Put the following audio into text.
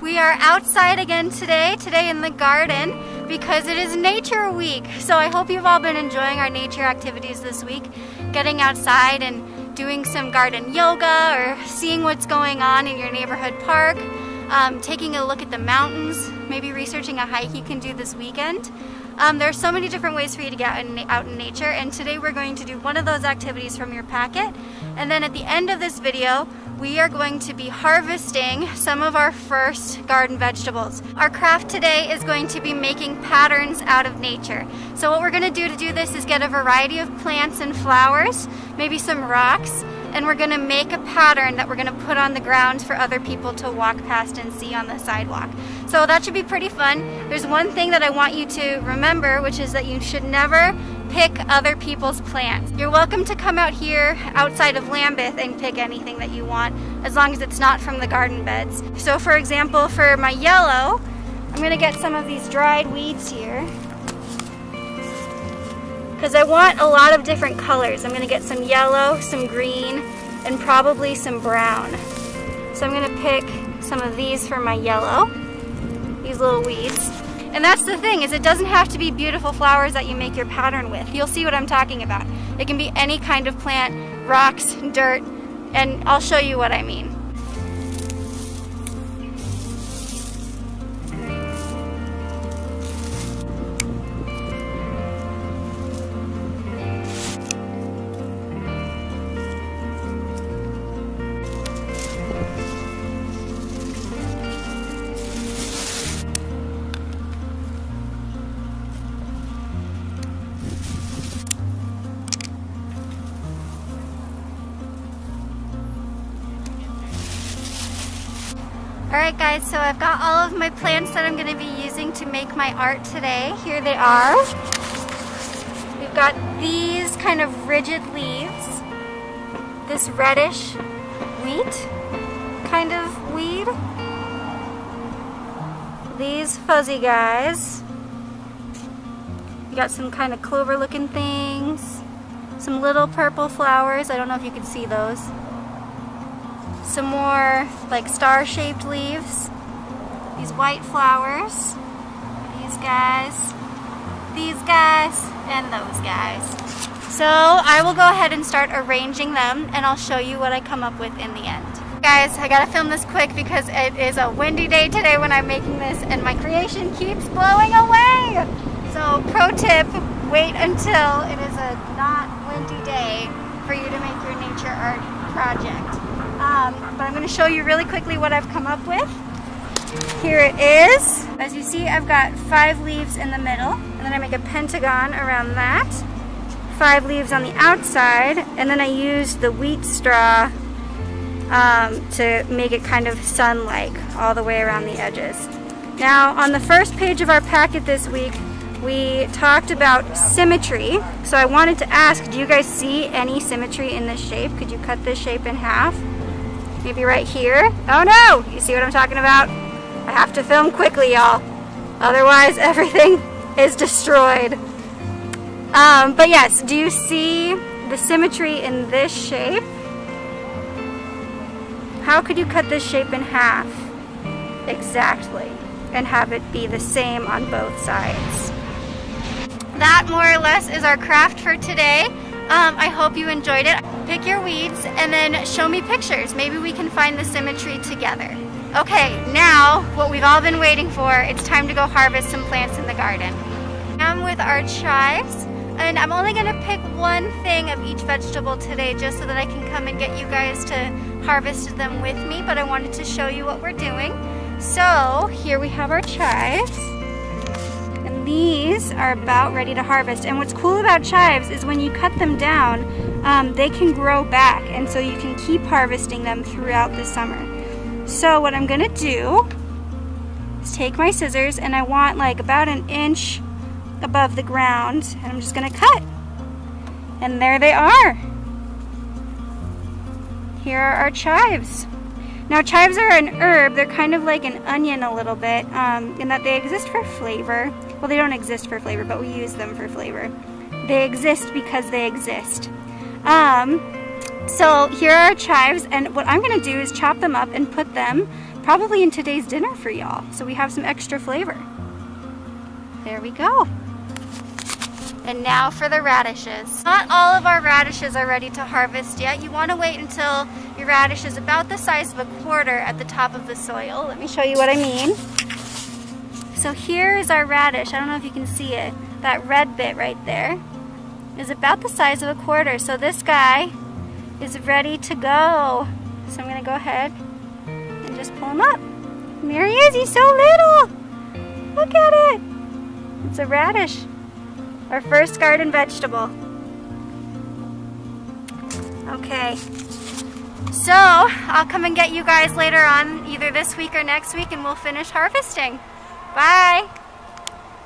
We are outside again today in the garden because it is Nature Week. So I hope you've all been enjoying our nature activities this week, getting outside and doing some garden yoga or seeing what's going on in your neighborhood park, taking a look at the mountains, maybe researching a hike you can do this weekend. There are so many different ways for you to get out in nature, and today we're going to do one of those activities from your packet. And then at the end of this video, we are going to be harvesting some of our first garden vegetables. Our craft today is going to be making patterns out of nature. So what we're going to do this is get a variety of plants and flowers, maybe some rocks, and we're going to make a pattern that we're going to put on the ground for other people to walk past and see on the sidewalk. So that should be pretty fun. There's one thing that I want you to remember, which is that you should never pick other people's plants. You're welcome to come out here outside of Lambeth and pick anything that you want, as long as it's not from the garden beds. So for example, for my yellow, I'm going to get some of these dried weeds here, because I want a lot of different colors. I'm going to get some yellow, some green, and probably some brown. So I'm going to pick some of these for my yellow, these little weeds. And that's the thing, is it doesn't have to be beautiful flowers that you make your pattern with. You'll see what I'm talking about. It can be any kind of plant, rocks, dirt, and I'll show you what I mean. Alright guys, so I've got all of my plants that I'm going to be using to make my art today. Here they are. We've got these kind of rigid leaves, this reddish wheat kind of weed, these fuzzy guys. We got some kind of clover looking things, some little purple flowers, I don't know if you can see those. Some more like star-shaped leaves, these white flowers, these guys, and those guys. So I will go ahead and start arranging them, and I'll show you what I come up with in the end. Guys, I gotta film this quick because it is a windy day today when I'm making this, and my creation keeps blowing away. So pro tip, wait until it is a not windy day for you to make your nature art project. But I'm going to show you really quickly what I've come up with. Here it is. As you see, I've got 5 leaves in the middle, and then I make a pentagon around that. 5 leaves on the outside, and then I use the wheat straw to make it kind of sun-like all the way around the edges. Now, on the first page of our packet this week, we talked about symmetry. So I wanted to ask, do you guys see any symmetry in this shape? Could you cut this shape in half? Maybe right here. Oh no! You see what I'm talking about? I have to film quickly, y'all. Otherwise, everything is destroyed. But yes, do you see the symmetry in this shape? How could you cut this shape in half? Exactly. And have it be the same on both sides. That more or less is our craft for today. I hope you enjoyed it. Pick your weeds and then show me pictures. Maybe we can find the symmetry together. Okay, now what we've all been waiting for, it's time to go harvest some plants in the garden. I'm with our chives, and I'm only going to pick one thing of each vegetable today just so that I can come and get you guys to harvest them with me, but I wanted to show you what we're doing. So here we have our chives. These are about ready to harvest, and what's cool about chives is when you cut them down, they can grow back, and so you can keep harvesting them throughout the summer. So what I'm gonna do is take my scissors, and I want like about 1 inch above the ground, and I'm just gonna cut. And there they are. Here are our chives. Now chives are an herb. They're kind of like an onion a little bit, in that they exist for flavor. Well, they don't exist for flavor, but we use them for flavor. They exist because they exist. So here are our chives, and what I'm going to do is chop them up and put them probably in today's dinner for y'all, so we have some extra flavor. There we go. And now for the radishes. Not all of our radishes are ready to harvest yet. You want to wait until your radish is about the size of a quarter at the top of the soil. Let me show you what I mean. So here is our radish. I don't know if you can see it. That red bit right there is about the size of a quarter. So this guy is ready to go. So I'm going to go ahead and just pull him up. And there he is. He's so little. Look at it. It's a radish. Our first garden vegetable. Okay. So I'll come and get you guys later on, either this week or next week, and we'll finish harvesting. Bye.